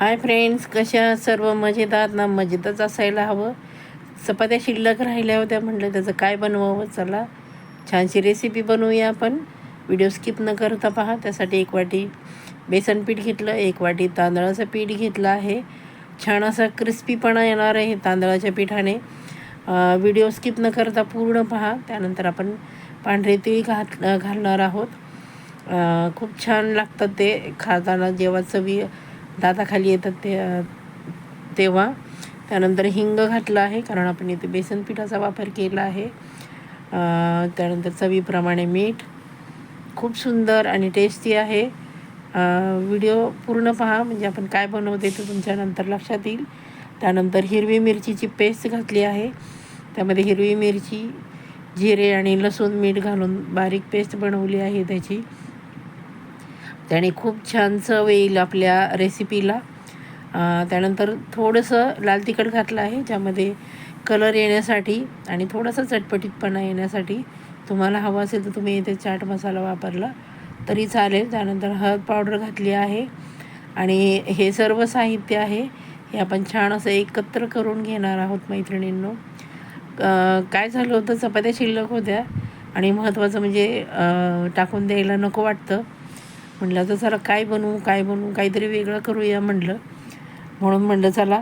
Hi friends, कशा सर्व मजेत आहात ना? मजेतच असायला हवं. चपात्या शिल्लक राहिल्या होत्या, म्हटलं त्याचं काय बनवावं. चला छानशी रेसिपी बनवूया आपण. व्हिडिओ स्किप न करता पहा. त्यासाठी 1 वाटी बेसन पीठ घेतलं, 1 वाटी तांदळाचं पीठ घेतलं आहे. छान असा क्रिस्पीपणा येणार आहे तांदळाच्या पिठाने. व्हिडिओ स्किप न करता पूर्ण पहा. त्यानंतर आपण पांढरे तीळ घालणार आहोत. खूप छान लागतात ते खाताना, जेव्हा चवी दाताखाली येतात तेव्हा. त्यानंतर हिंग घातलं आहे, कारण आपण इथे बेसन पिठाचा वापर केला आहे. त्यानंतर चवीप्रमाणे मीठ. खूप सुंदर आणि टेस्टी आहे. व्हिडिओ पूर्ण पहा, म्हणजे आपण काय बनवते ते तुमच्या नंतर लक्षात येईल. त्यानंतर हिरवी मिरचीची पेस्ट घातली आहे. त्यामध्ये हिरवी मिरची, जिरे आणि लसूण, मीठ घालून बारीक पेस्ट बनवली आहे त्याची. त्याने खूप छान चव येईल आपल्या रेसिपीला. त्यानंतर थोडंसं लाल तिखट घातलं आहे, ज्यामध्ये कलर येण्यासाठी आणि थोडासा चटपटीतपणा येण्यासाठी. तुम्हाला हवा असेल तर तुम्ही इथे चाट मसाला वापरला तरी चालेल. त्यानंतर हळद पावडर घातली आहे आणि हे सर्व साहित्य आहे हे आपण छान असं एकत्र करून घेणार आहोत मैत्रिणींनो. काय झालं होतं, चपात्या शिल्लक होत्या आणि महत्त्वाचं म्हणजे टाकून द्यायला नको वाटतं. म्हटलं तर चला काय बनवू काहीतरी वेगळं करूया म्हटलं. म्हणून म्हटलं चला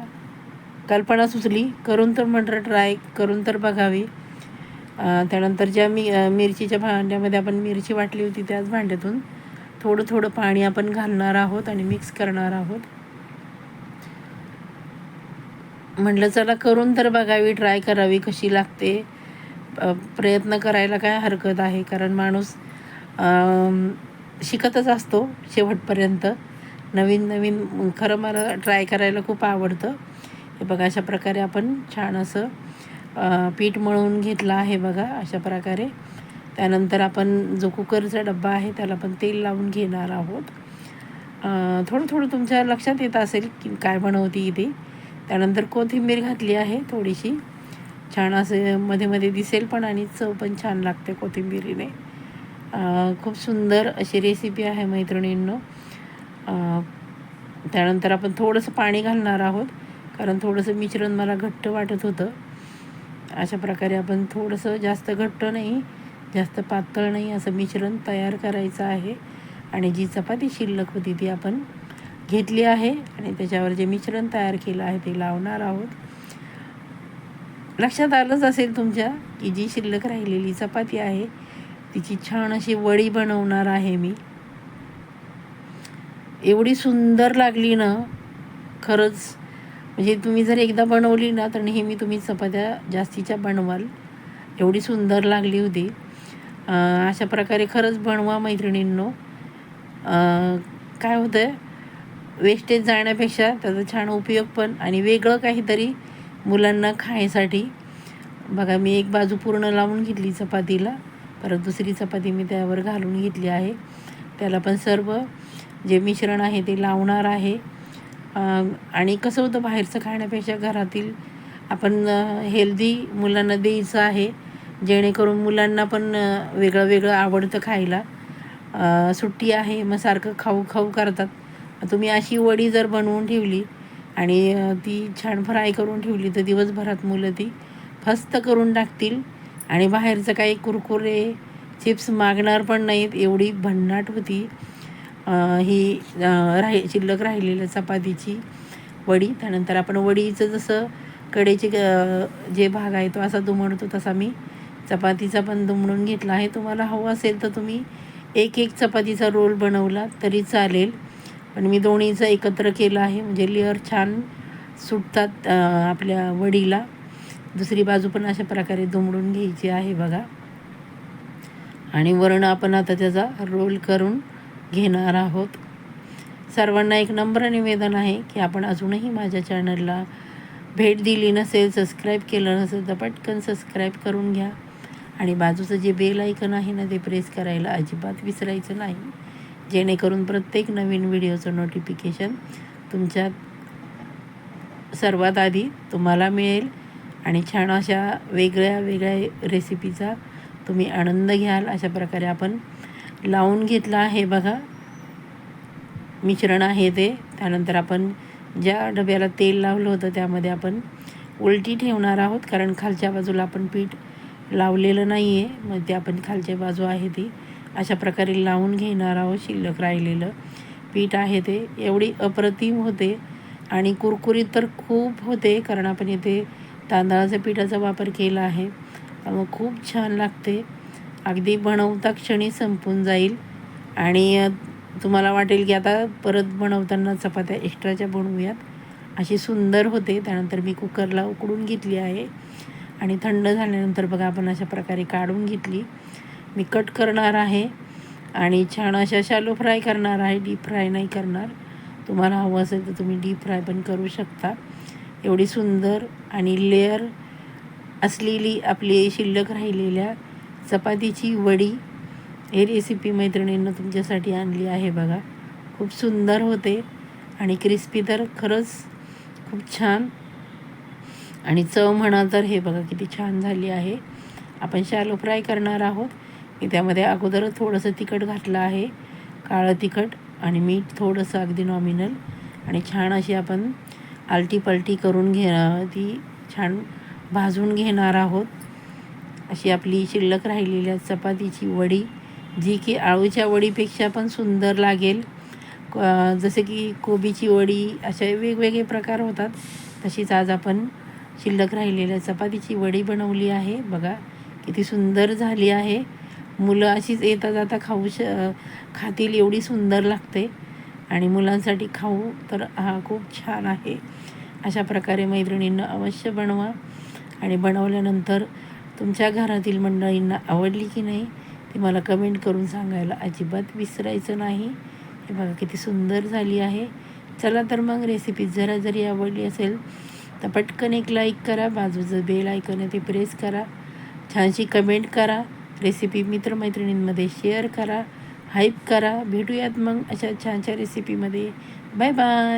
कल्पना सुचली, करून तर म्हटलं ट्राय करून तर बघावी. त्यानंतर ज्या मिरचीच्या भांड्यामध्ये आपण मिरची वाटली होती त्याच भांड्यातून थोडं पाणी आपण घालणार आहोत आणि मिक्स करणार आहोत. म्हटलं चला करून तर बघावी, ट्राय करावी कशी लागते. प्रयत्न करायला काय हरकत आहे, कारण माणूस शिकतच असतो शेवटपर्यंत. नवीन खरं मला ट्राय करायला खूप आवडतं. हे बघा, अशा प्रकारे आपण छान असं पीठ मळून घेतलं आहे बघा, अशा प्रकारे. त्यानंतर आपण जो कुकरचा डब्बा आहे त्याला पण तेल लावून घेणार आहोत. थोडं तुमच्या लक्षात येत असेल की काय बनवते इथे. त्यानंतर कोथिंबीर घातली आहे थोडीशी, छान असं मध्ये दिसेल पण आणि चव पण छान लागते कोथिंबीरीने. खूप सुंदर अशी रेसिपी आहे मैत्रिणींनो. त्यानंतर आपण थोडंसं पाणी घालणार आहोत, कारण थोडंसं मिश्रण मला घट्ट वाटत होतं. अशा प्रकारे आपण थोडंसं जास्त घट्ट नाही, जास्त पातळ नाही, असं मिश्रण तयार करायचं आहे. आणि जी चपाती शिल्लक होती ती आपण घेतली आहे आणि त्याच्यावर जे मिश्रण तयार केलं आहे ते लावणार आहोत. लक्षात आलंच असेल तुमच्या की जी शिल्लक राहिलेली चपाती आहे तिची छान अशी वडी बनवणार आहे मी. एवढी सुंदर लागली ना खरंच, म्हणजे तुम्ही जर एकदा बनवली ना तर नेहमी तुम्ही चपात्या जास्तीच्या बनवाल, एवढी सुंदर लागली होती. अशा प्रकारे खरंच बनवा मैत्रिणींनो. काय होतं आहे, वेस्टेज जाण्यापेक्षा त्याचा छान उपयोग पण आणि वेगळं काहीतरी मुलांना खाण्यासाठी. बघा, मी एक बाजू पूर्ण लावून घेतली चपातीला, परत दुसरी चपाती मी त्यावर घालून घेतली आहे. त्याला पण सर्व जे मिश्रण आहे ते लावणार आहे. आणि कसं होतं, बाहेरचं खाण्यापेक्षा घरातील आपण हेल्दी मुलांना द्यायचं आहे, जेणेकरून मुलांना पण वेगळं आवडतं खायला. सुट्टी आहे मग सारखं खाऊ करतात. तुम्ही अशी वडी जर बनवून ठेवली आणि ती छान फ्राय करून ठेवली तर दिवसभरात मुलं ती फस्त करून टाकतील आणि बाहेरचं काही कुरकुरे चिप्स मागणार पण नाहीत. एवढी भन्नाट होती ही शिल्लक राहिलेल्या चपातीची वडी. त्यानंतर आपण वडीचं जसं कडेचे जे भाग आहे तो असा दुमडतो तसा मी चपातीचा पण दुमडून घेतला आहे. तुम्हाला हवं असेल तर तुम्ही एक चपातीचा रोल बनवला तरी चालेल, पण मी दोन्हीचं एकत्र केलं आहे, म्हणजे लेअर छान सुटतात आपल्या वडीला. दुसरी बाजू पण अशा प्रकारे दुमडून घ्यायची आहे बघा. आणि वरण आपण आता त्याचा रोल करून घेणार आहोत. सर्वांना एक नम्र निवेदन आहे की आपण अजूनही माझ्या चॅनलला भेट दिली नसेल, सबस्क्राईब केलं नसेल तर पटकन सबस्क्राईब करून घ्या. आणि बाजूचं जे बेल आयकन आहे ना ते प्रेस करायला अजिबात विसरायचं नाही, जेणेकरून प्रत्येक नवीन व्हिडिओचं नोटिफिकेशन तुमच्या सर्वात आधी तुम्हाला मिळेल आणि छान अशा वेगळ्या रेसिपीचा तुम्ही आनंद घ्याल. अशा प्रकारे आपण लावून घेतलं आहे बघा मिश्रण आहे ते. त्यानंतर आपण ज्या डब्याला तेल लावलं होतं त्यामध्ये आपण उलटी ठेवणार आहोत, कारण खालच्या बाजूला आपण पीठ लावलेलं नाही आहे. मग ते आपण खालच्या बाजू आहे ती अशा प्रकारे लावून घेणार आहोत. शिल्लक राहिलेलं पीठ आहे ते एवढी अप्रतिम होते आणि कुरकुरीत तर खूप होते, कारण आपण इथे तांदळाच्या पिठाचा वापर केला आहे. मग खूप छान लागते. अगदी बनवता क्षणी संपून जाईल आणि तुम्हाला वाटेल की आता परत बनवताना चपात्या एक्स्ट्राच्या बनवूयात, अशी सुंदर होते. त्यानंतर मी कुकरला उकडून घेतली आहे आणि थंड झाल्यानंतर बघा आपण अशा प्रकारे काढून घेतली. मी कट करणार आहे आणि छान अशा शॅलो फ्राय करणार आहे, डीप फ्राय नाही करणार. तुम्हाला हवं असेल तर तुम्ही डीप फ्राय पण करू शकता. एवढी सुंदर आणि लेअर असलेली आपली शिल्लक राहिलेल्या चपातीची वडी ही रेसिपी मैत्रिणींना तुमच्यासाठी आणली आहे बघा. खूप सुंदर होते आणि क्रिस्पी तर खरंच खूप छान. आणि चव म्हणा तर हे बघा किती छान झाली आहे. आपण शॅलो फ्राय करणार आहोत. मी त्यामध्ये अगोदर थोडंसं तिखट घातलं आहे, काळं तिखट आणि मीठ थोडंसं अगदी नॉमिनल, आणि छान अशी आपण आलटी-पलटी करून ती छान भाजून घेणार आहोत. अशी आपली शिल्लक राहिलेल्या चपातीची वडी, जी की आळूच्या वडीपेक्षा पण सुंदर लागेल. जसे की कोबीची वडी, असे वेगवेगळे प्रकार होतात, तशीच आज आपण शिल्लक राहिलेल्या चपातीची वडी बनवली आहे. बघा किती सुंदर झाली आहे. मुलं अशीच येता जाता खातील एवढी सुंदर लागते आणि मुलांसाठी खाऊ तर हा खूप छान आहे. अशा प्रकारे मैत्रिणींना अवश्य बनवा आणि बनवल्यानंतर तुमच्या घरातील मंडळींना आवडली की नाही ते मला कमेंट करून सांगायला अजिबात विसरायचं नाही. हे बघा किती सुंदर झाली आहे. चला तर मग रेसिपी जरा जरी आवडली असेल तर पटकन एक लाईक करा, बाजूचं बेल आयकॉन आहे ते प्रेस करा, छानशी कमेंट करा, रेसिपी मित्रमैत्रिणींमध्ये शेअर करा, हाईप करा. भेटूयात मग अशा छानशा रेसिपीमध्ये. Bye bye.